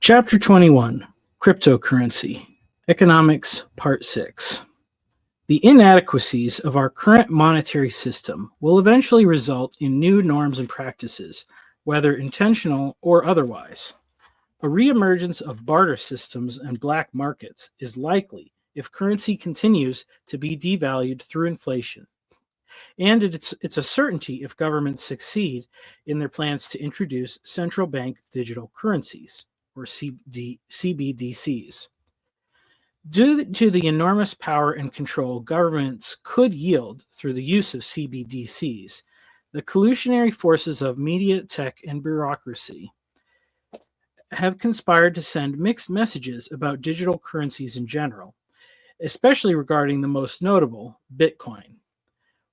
Chapter 21, Cryptocurrency, Economics, Part 6. The inadequacies of our current monetary system will eventually result in new norms and practices, whether intentional or otherwise. A reemergence of barter systems and black markets is likely if currency continues to be devalued through inflation. And it's a certainty if governments succeed in their plans to introduce central bank digital currencies, or CBDCs. Due to the enormous power and control governments could yield through the use of CBDCs, the collusionary forces of media, tech, and bureaucracy have conspired to send mixed messages about digital currencies in general, especially regarding the most notable, Bitcoin.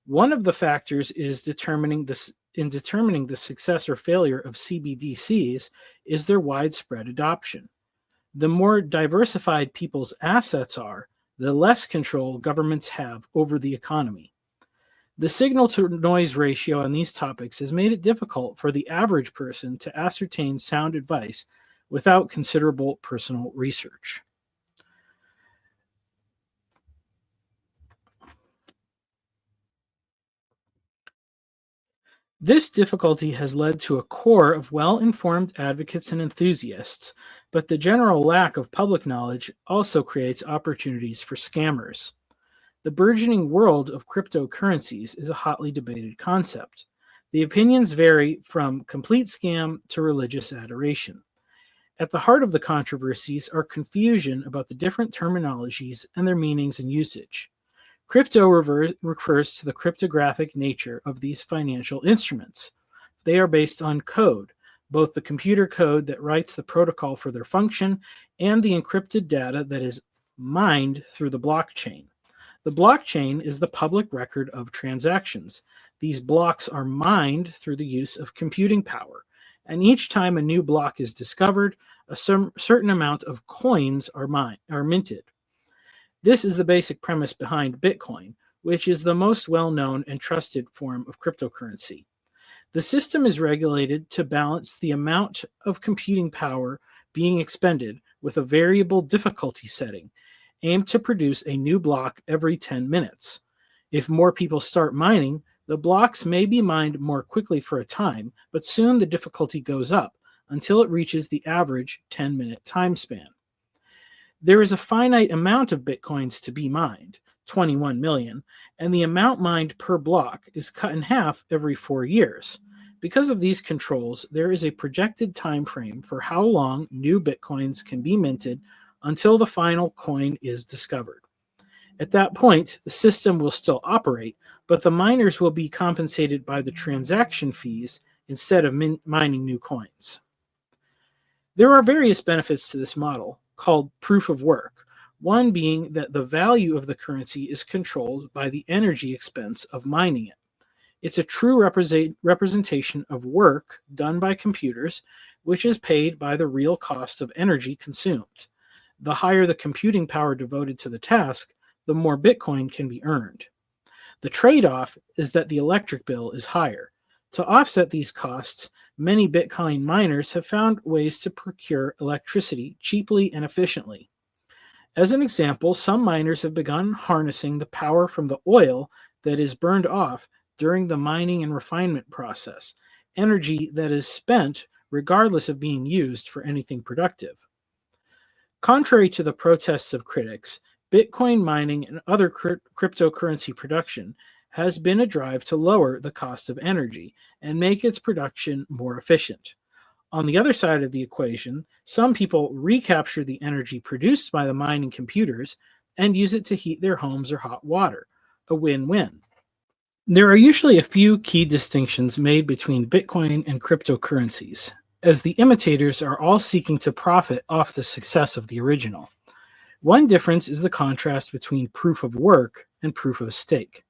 One of the factors in determining the success or failure of CBDCs is their widespread adoption. The more diversified people's assets are, the less control governments have over the economy. The signal-to-noise ratio on these topics has made it difficult for the average person to ascertain sound advice without considerable personal research. This difficulty has led to a core of well-informed advocates and enthusiasts, but the general lack of public knowledge also creates opportunities for scammers. The burgeoning world of cryptocurrencies is a hotly debated concept. The opinions vary from complete scam to religious adoration. At the heart of the controversies are confusion about the different terminologies and their meanings and usage. Crypto refers to the cryptographic nature of these financial instruments. They are based on code, both the computer code that writes the protocol for their function and the encrypted data that is mined through the blockchain. The blockchain is the public record of transactions. These blocks are mined through the use of computing power, and each time a new block is discovered, a certain amount of coins are minted. This is the basic premise behind Bitcoin, which is the most well-known and trusted form of cryptocurrency. The system is regulated to balance the amount of computing power being expended with a variable difficulty setting, aimed to produce a new block every 10 minutes. If more people start mining, the blocks may be mined more quickly for a time, but soon the difficulty goes up until it reaches the average 10-minute time span. There is a finite amount of bitcoins to be mined, 21 million, and the amount mined per block is cut in half every 4 years. Because of these controls, there is a projected time frame for how long new bitcoins can be minted until the final coin is discovered. At that point, the system will still operate, but the miners will be compensated by the transaction fees instead of mining new coins. There are various benefits to this model, called proof of work, one being that the value of the currency is controlled by the energy expense of mining it. It's a true representation of work done by computers, which is paid by the real cost of energy consumed. The higher the computing power devoted to the task, the more Bitcoin can be earned. The trade-off is that the electric bill is higher. To offset these costs, many Bitcoin miners have found ways to procure electricity cheaply and efficiently. As an example, some miners have begun harnessing the power from the oil that is burned off during the mining and refinement process, energy that is spent regardless of being used for anything productive. Contrary to the protests of critics, Bitcoin mining and other cryptocurrency production has been a drive to lower the cost of energy and make its production more efficient. On the other side of the equation, some people recapture the energy produced by the mining computers and use it to heat their homes or hot water, a win-win. There are usually a few key distinctions made between Bitcoin and cryptocurrencies, as the imitators are all seeking to profit off the success of the original. One difference is the contrast between proof of work and proof of stake.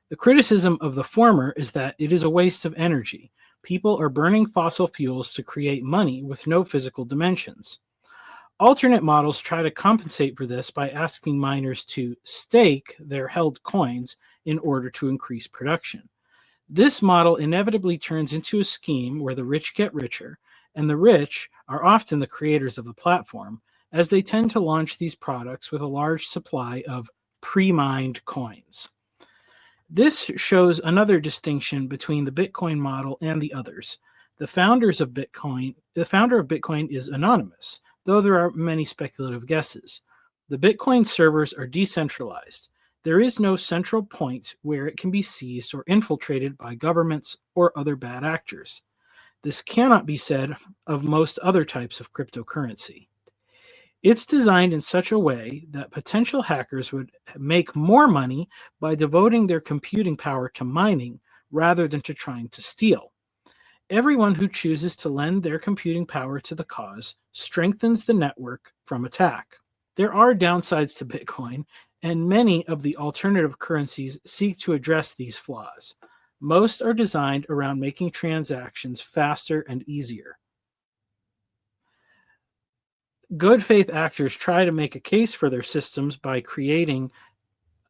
The criticism of the former is that it is a waste of energy. People are burning fossil fuels to create money with no physical dimensions. Alternate models try to compensate for this by asking miners to stake their held coins in order to increase production. This model inevitably turns into a scheme where the rich get richer, and the rich are often the creators of the platform, as they tend to launch these products with a large supply of pre-mined coins. This shows another distinction between the Bitcoin model and the others. The founder of Bitcoin is anonymous, though there are many speculative guesses. The Bitcoin servers are decentralized. There is no central point where it can be seized or infiltrated by governments or other bad actors. This cannot be said of most other types of cryptocurrency. It's designed in such a way that potential hackers would make more money by devoting their computing power to mining rather than to trying to steal. Everyone who chooses to lend their computing power to the cause strengthens the network from attack. There are downsides to Bitcoin, and many of the alternative currencies seek to address these flaws. Most are designed around making transactions faster and easier. Good faith actors try to make a case for their systems by creating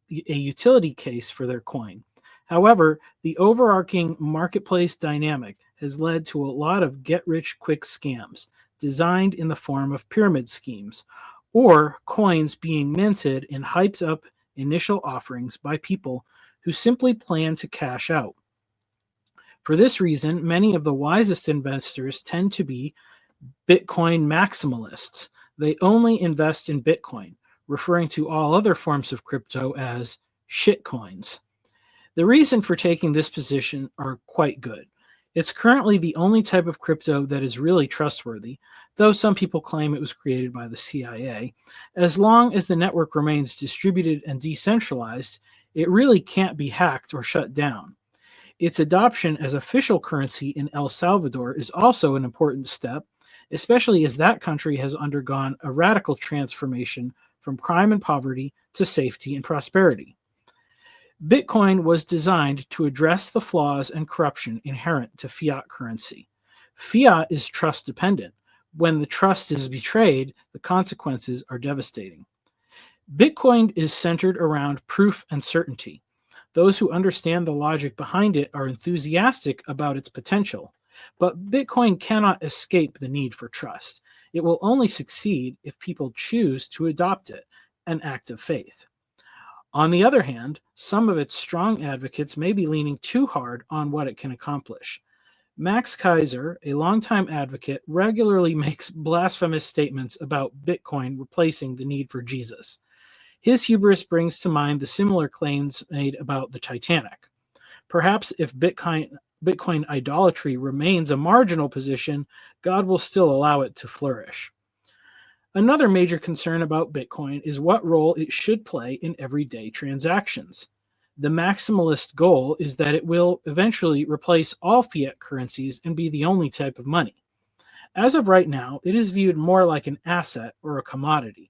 a utility case for their coin. However, the overarching marketplace dynamic has led to a lot of get-rich-quick scams designed in the form of pyramid schemes, or coins being minted in hyped-up initial offerings by people who simply plan to cash out. For this reason, many of the wisest investors tend to be Bitcoin maximalists. They only invest in Bitcoin, referring to all other forms of crypto as shitcoins. The reason for taking this position are quite good. It's currently the only type of crypto that is really trustworthy, though some people claim it was created by the CIA. As long as the network remains distributed and decentralized, it really can't be hacked or shut down. Its adoption as official currency in El Salvador is also an important step, especially as that country has undergone a radical transformation from crime and poverty to safety and prosperity. Bitcoin was designed to address the flaws and corruption inherent to fiat currency. Fiat is trust dependent. When the trust is betrayed, the consequences are devastating. Bitcoin is centered around proof and certainty. Those who understand the logic behind it are enthusiastic about its potential. But Bitcoin cannot escape the need for trust. It will only succeed if people choose to adopt it, an act of faith. On the other hand, some of its strong advocates may be leaning too hard on what it can accomplish. Max Kaiser, a longtime advocate, regularly makes blasphemous statements about Bitcoin replacing the need for Jesus. His hubris brings to mind the similar claims made about the Titanic. Perhaps if Bitcoin idolatry remains a marginal position, God will still allow it to flourish. Another major concern about Bitcoin is what role it should play in everyday transactions. The maximalist goal is that it will eventually replace all fiat currencies and be the only type of money. As of right now, it is viewed more like an asset or a commodity.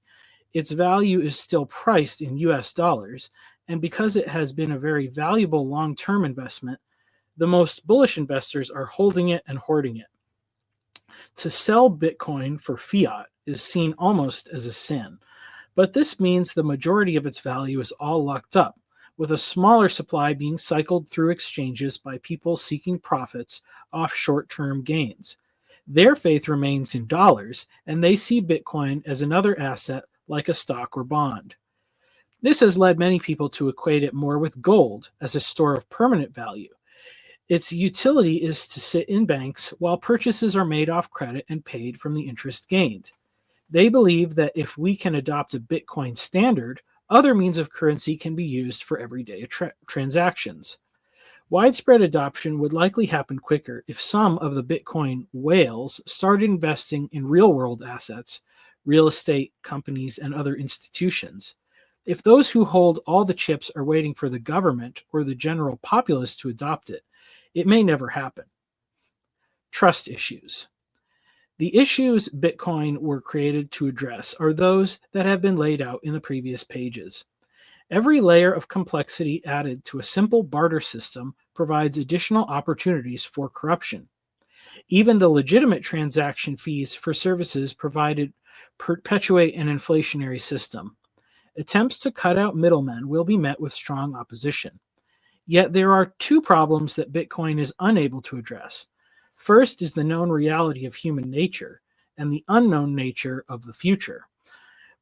Its value is still priced in US dollars, and because it has been a very valuable long-term investment, the most bullish investors are holding it and hoarding it. To sell Bitcoin for fiat is seen almost as a sin, but this means the majority of its value is all locked up, with a smaller supply being cycled through exchanges by people seeking profits off short-term gains. Their faith remains in dollars, and they see Bitcoin as another asset like a stock or bond. This has led many people to equate it more with gold as a store of permanent value. Its utility is to sit in banks while purchases are made off credit and paid from the interest gained. They believe that if we can adopt a Bitcoin standard, other means of currency can be used for everyday transactions. Widespread adoption would likely happen quicker if some of the Bitcoin whales started investing in real-world assets, real estate companies, and other institutions. If those who hold all the chips are waiting for the government or the general populace to adopt it, it may never happen. Trust issues. The issues Bitcoin were created to address are those that have been laid out in the previous pages. Every layer of complexity added to a simple barter system provides additional opportunities for corruption. Even the legitimate transaction fees for services provided perpetuate an inflationary system. Attempts to cut out middlemen will be met with strong opposition. Yet there are two problems that Bitcoin is unable to address. First is the known reality of human nature. and the unknown nature of the future.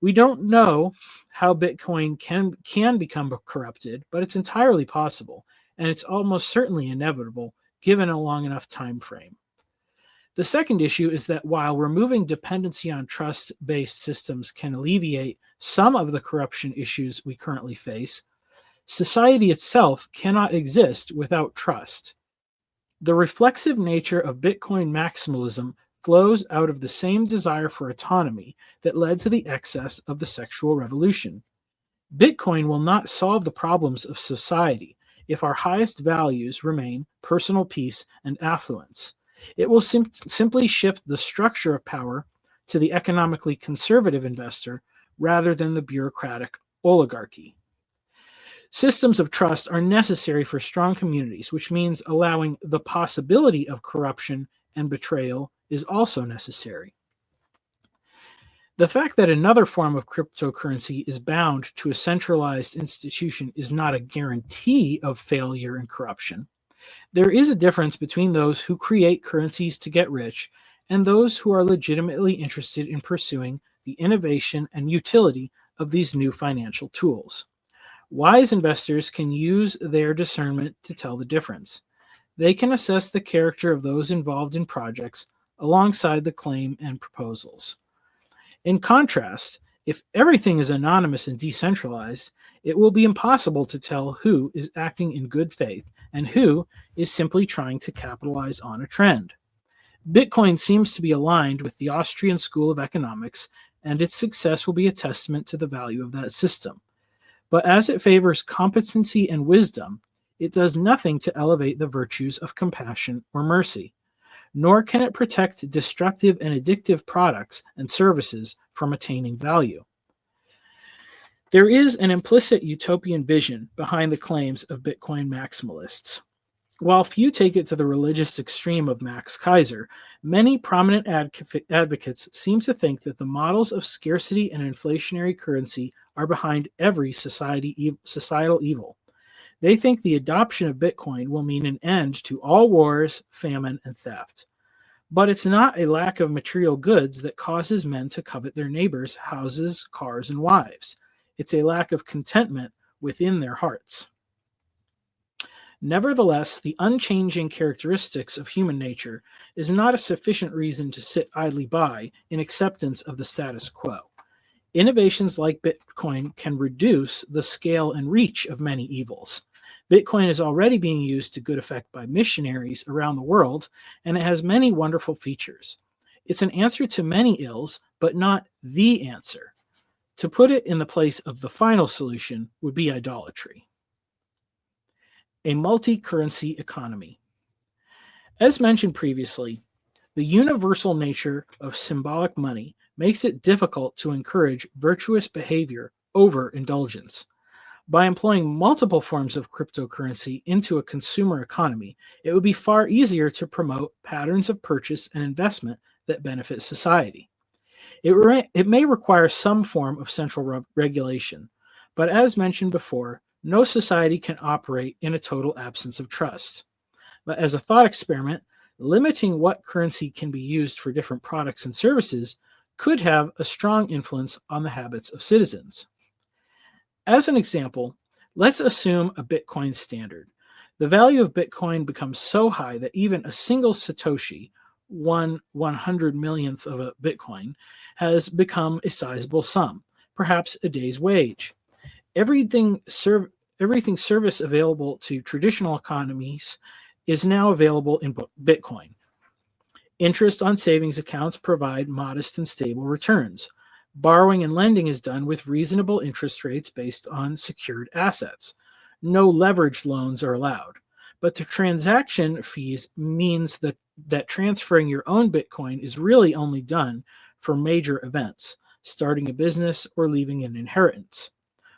We don't know how Bitcoin can become corrupted, but it's entirely possible, and it's almost certainly inevitable given a long enough time frame. The second issue is that while removing dependency on trust-based systems can alleviate some of the corruption issues we currently face, society itself cannot exist without trust. The reflexive nature of Bitcoin maximalism flows out of the same desire for autonomy that led to the excess of the sexual revolution. Bitcoin will not solve the problems of society if our highest values remain personal peace and affluence. It will simply shift the structure of power to the economically conservative investor rather than the bureaucratic oligarchy. Systems of trust are necessary for strong communities, which means allowing the possibility of corruption and betrayal is also necessary. The fact that another form of cryptocurrency is bound to a centralized institution is not a guarantee of failure and corruption. There is a difference between those who create currencies to get rich and those who are legitimately interested in pursuing the innovation and utility of these new financial tools. Wise investors can use their discernment to tell the difference. They can assess the character of those involved in projects alongside the claim and proposals. In contrast, if everything is anonymous and decentralized, it will be impossible to tell who is acting in good faith and who is simply trying to capitalize on a trend. Bitcoin seems to be aligned with the Austrian School of Economics, and its success will be a testament to the value of that system. But as it favors competency and wisdom, it does nothing to elevate the virtues of compassion or mercy, nor can it protect destructive and addictive products and services from attaining value. There is an implicit utopian vision behind the claims of Bitcoin maximalists. While few take it to the religious extreme of Max Kaiser, many prominent advocates seem to think that the models of scarcity and inflationary currency are behind every societal evil. They think the adoption of Bitcoin will mean an end to all wars, famine, and theft. But it's not a lack of material goods that causes men to covet their neighbors' houses, cars, and wives. It's a lack of contentment within their hearts. Nevertheless, the unchanging characteristics of human nature is not a sufficient reason to sit idly by in acceptance of the status quo. Innovations like Bitcoin can reduce the scale and reach of many evils. Bitcoin is already being used to good effect by missionaries around the world, and it has many wonderful features. It's an answer to many ills, but not the answer. To put it in the place of the final solution would be idolatry. A multi-currency economy. As mentioned previously, the universal nature of symbolic money makes it difficult to encourage virtuous behavior over indulgence. By employing multiple forms of cryptocurrency into a consumer economy, it would be far easier to promote patterns of purchase and investment that benefit society. It may require some form of central regulation, but as mentioned before, no society can operate in a total absence of trust. But as a thought experiment, limiting what currency can be used for different products and services could have a strong influence on the habits of citizens. As an example, let's assume a Bitcoin standard. The value of Bitcoin becomes so high that even a single Satoshi, 1/100 millionth of a Bitcoin, has become a sizable sum, perhaps a day's wage. Everything service available to traditional economies is now available in Bitcoin. Interest on savings accounts provide modest and stable returns. Borrowing and lending is done with reasonable interest rates based on secured assets. No leveraged loans are allowed. But the transaction fees means that transferring your own Bitcoin is really only done for major events, starting a business or leaving an inheritance.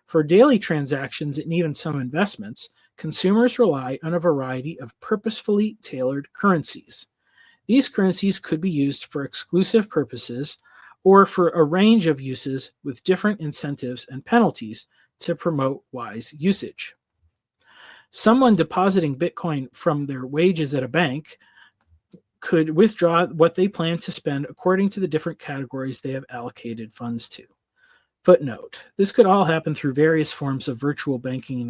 For daily transactions and even some investments, consumers rely on a variety of purposefully tailored currencies. These currencies could be used for exclusive purposes or for a range of uses with different incentives and penalties to promote wise usage. Someone depositing Bitcoin from their wages at a bank could withdraw what they plan to spend according to the different categories they have allocated funds to. Footnote: this could all happen through various forms of virtual banking and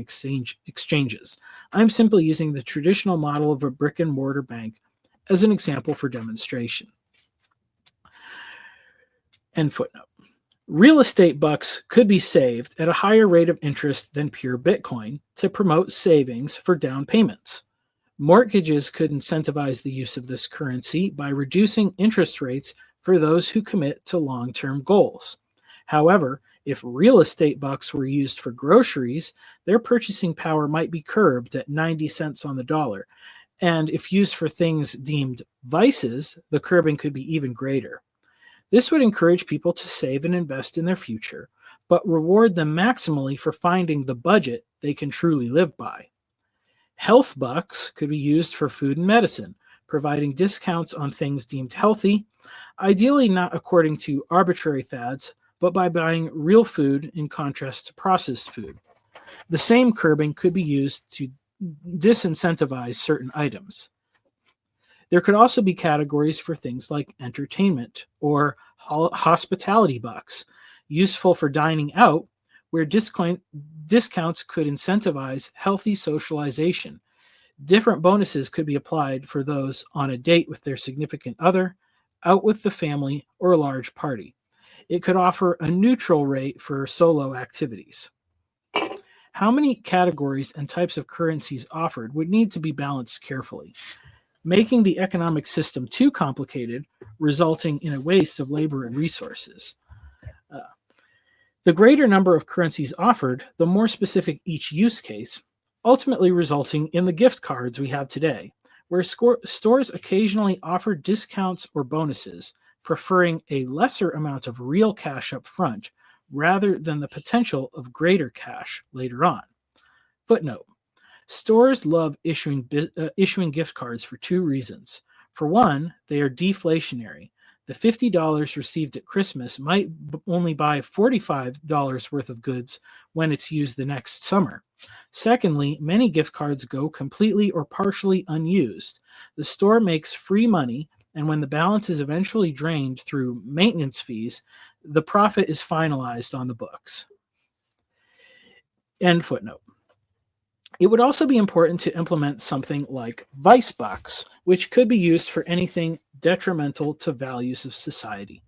exchanges. I'm simply using the traditional model of a brick and mortar bank as an example for demonstration. End footnote. Real estate bucks could be saved at a higher rate of interest than pure Bitcoin to promote savings for down payments. Mortgages could incentivize the use of this currency by reducing interest rates for those who commit to long-term goals. However, if real estate bucks were used for groceries, their purchasing power might be curbed at 90 cents on the dollar. And if used for things deemed vices, the curbing could be even greater. This would encourage people to save and invest in their future, but reward them maximally for finding the budget they can truly live by. Health bucks could be used for food and medicine, providing discounts on things deemed healthy, ideally not according to arbitrary fads, but by buying real food in contrast to processed food. The same curbing could be used to disincentivize certain items. There could also be categories for things like entertainment or hospitality bucks, useful for dining out, where discounts could incentivize healthy socialization. Different bonuses could be applied for those on a date with their significant other, out with the family, or a large party. It could offer a neutral rate for solo activities. How many categories and types of currencies offered would need to be balanced carefully, making the economic system too complicated, resulting in a waste of labor and resources. The greater number of currencies offered, the more specific each use case, ultimately resulting in the gift cards we have today, where stores occasionally offer discounts or bonuses, preferring a lesser amount of real cash up front rather than the potential of greater cash later on. Footnote: stores love issuing gift cards for two reasons. For one, they are deflationary. The $50 received at Christmas might only buy $45 worth of goods when it's used the next summer. Secondly, many gift cards go completely or partially unused. The store makes free money, and when the balance is eventually drained through maintenance fees, the profit is finalized on the books. End footnote. It would also be important to implement something like vice bucks, which could be used for anything detrimental to values of society.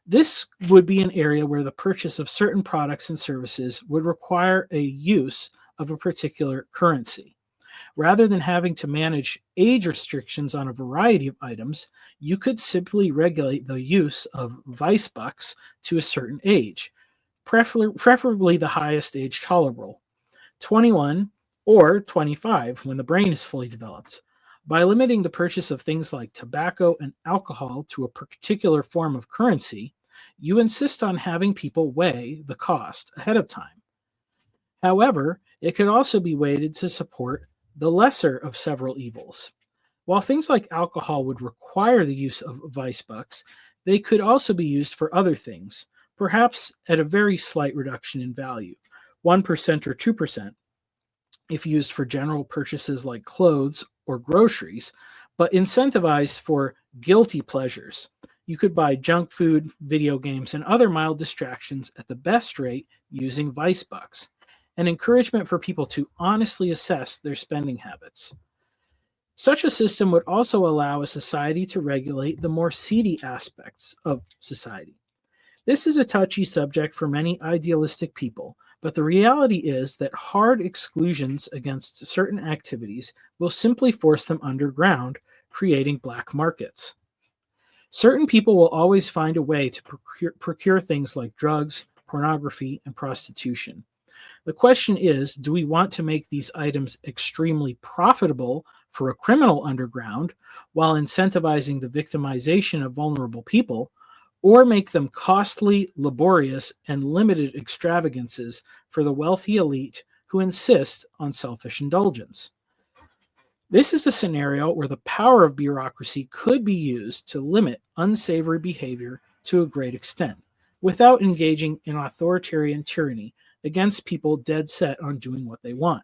This would be an area where the purchase of certain products and services would require a use of a particular currency. Rather than having to manage age restrictions on a variety of items, you could simply regulate the use of vice bucks to a certain age, preferably the highest age tolerable, 21 or 25 when the brain is fully developed. By limiting the purchase of things like tobacco and alcohol to a particular form of currency, you insist on having people weigh the cost ahead of time. However, it could also be weighted to support the lesser of several evils. While things like alcohol would require the use of vice bucks, they could also be used for other things, perhaps at a very slight reduction in value, 1% or 2%, if used for general purchases like clothes or groceries, but incentivized for guilty pleasures. You could buy junk food, video games, and other mild distractions at the best rate using vice bucks, an encouragement for people to honestly assess their spending habits. Such a system would also allow a society to regulate the more seedy aspects of society. This is a touchy subject for many idealistic people, but the reality is that hard exclusions against certain activities will simply force them underground, creating black markets. Certain people will always find a way to procure things like drugs, pornography, and prostitution. The question is, do we want to make these items extremely profitable for a criminal underground while incentivizing the victimization of vulnerable people, or make them costly, laborious, and limited extravagances for the wealthy elite who insist on selfish indulgence? This is a scenario where the power of bureaucracy could be used to limit unsavory behavior to a great extent, without engaging in authoritarian tyranny against people dead set on doing what they want.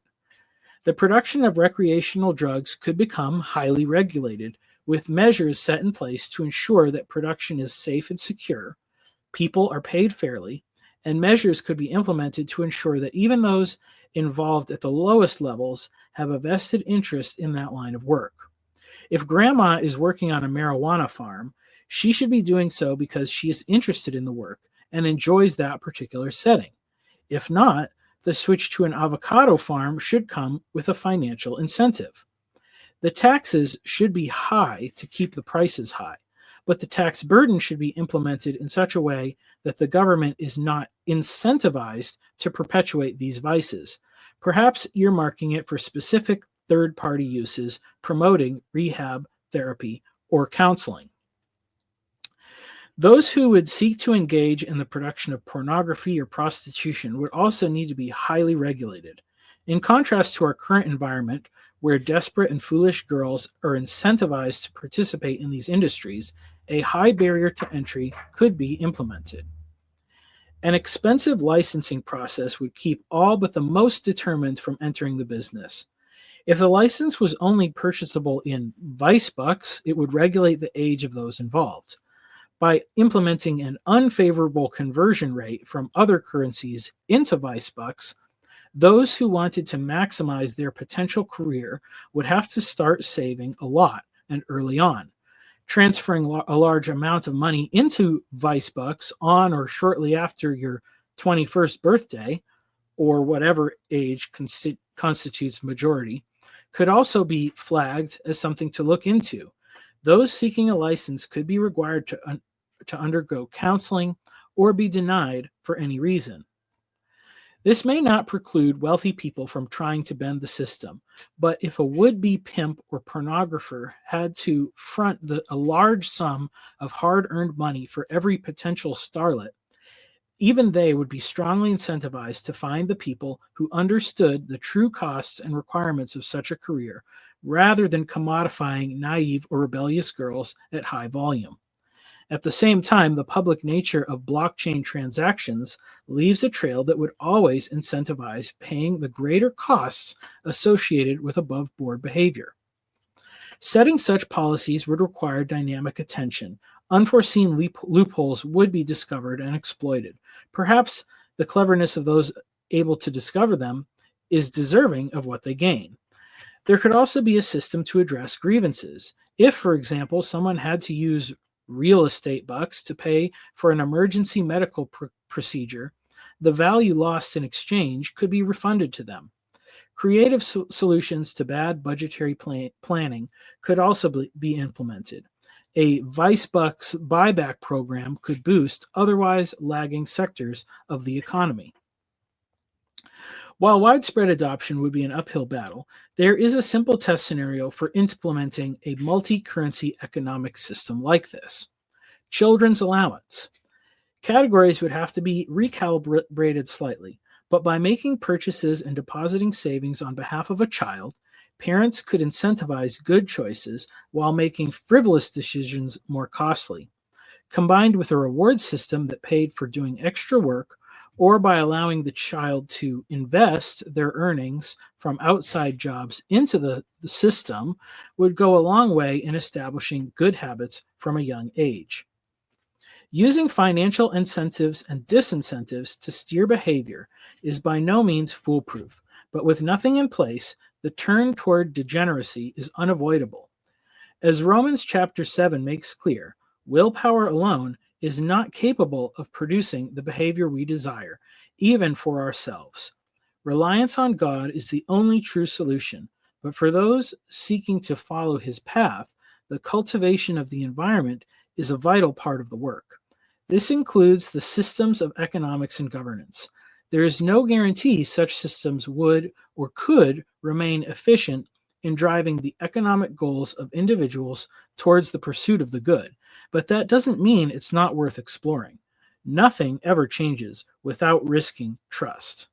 The production of recreational drugs could become highly regulated, with measures set in place to ensure that production is safe and secure, people are paid fairly, and measures could be implemented to ensure that even those involved at the lowest levels have a vested interest in that line of work. If grandma is working on a marijuana farm, she should be doing so because she is interested in the work and enjoys that particular setting. If not, the switch to an avocado farm should come with a financial incentive. The taxes should be high to keep the prices high, but the tax burden should be implemented in such a way that the government is not incentivized to perpetuate these vices, perhaps earmarking it for specific third-party uses, promoting rehab, therapy, or counseling. Those who would seek to engage in the production of pornography or prostitution would also need to be highly regulated. In contrast to our current environment, where desperate and foolish girls are incentivized to participate in these industries, a high barrier to entry could be implemented. An expensive licensing process would keep all but the most determined from entering the business. If the license was only purchasable in vice bucks, it would regulate the age of those involved. By implementing an unfavorable conversion rate from other currencies into vice bucks, those who wanted to maximize their potential career would have to start saving a lot and early on. Transferring a large amount of money into vice bucks on or shortly after your 21st birthday, or whatever age constitutes majority, could also be flagged as something to look into. Those seeking a license could be required to undergo counseling or be denied for any reason. This may not preclude wealthy people from trying to bend the system, but if a would-be pimp or pornographer had to front a large sum of hard-earned money for every potential starlet, even they would be strongly incentivized to find the people who understood the true costs and requirements of such a career, rather than commodifying naive or rebellious girls at high volume. At the same time, the public nature of blockchain transactions leaves a trail that would always incentivize paying the greater costs associated with above-board behavior. Setting such policies would require dynamic attention. Unforeseen loopholes would be discovered and exploited. Perhaps the cleverness of those able to discover them is deserving of what they gain. There could also be a system to address grievances. If, for example, someone had to use real estate bucks to pay for an emergency medical procedure, the value lost in exchange could be refunded to them. Creative solutions to bad budgetary planning could also be implemented. A Vice Bucks buyback program could boost otherwise lagging sectors of the economy. While widespread adoption would be an uphill battle, there is a simple test scenario for implementing a multi-currency economic system like this. Children's allowance. Categories would have to be recalibrated slightly, but by making purchases and depositing savings on behalf of a child, parents could incentivize good choices while making frivolous decisions more costly. Combined with a reward system that paid for doing extra work, or by allowing the child to invest their earnings from outside jobs into the system, would go a long way in establishing good habits from a young age. Using financial incentives and disincentives to steer behavior is by no means foolproof, but with nothing in place, the turn toward degeneracy is unavoidable. As Romans chapter 7 makes clear, willpower alone is not capable of producing the behavior we desire, even for ourselves. Reliance on God is the only true solution, but for those seeking to follow his path, the cultivation of the environment is a vital part of the work. This includes the systems of economics and governance. There is no guarantee such systems would or could remain efficient in driving the economic goals of individuals towards the pursuit of the good, but that doesn't mean it's not worth exploring. Nothing ever changes without risking trust.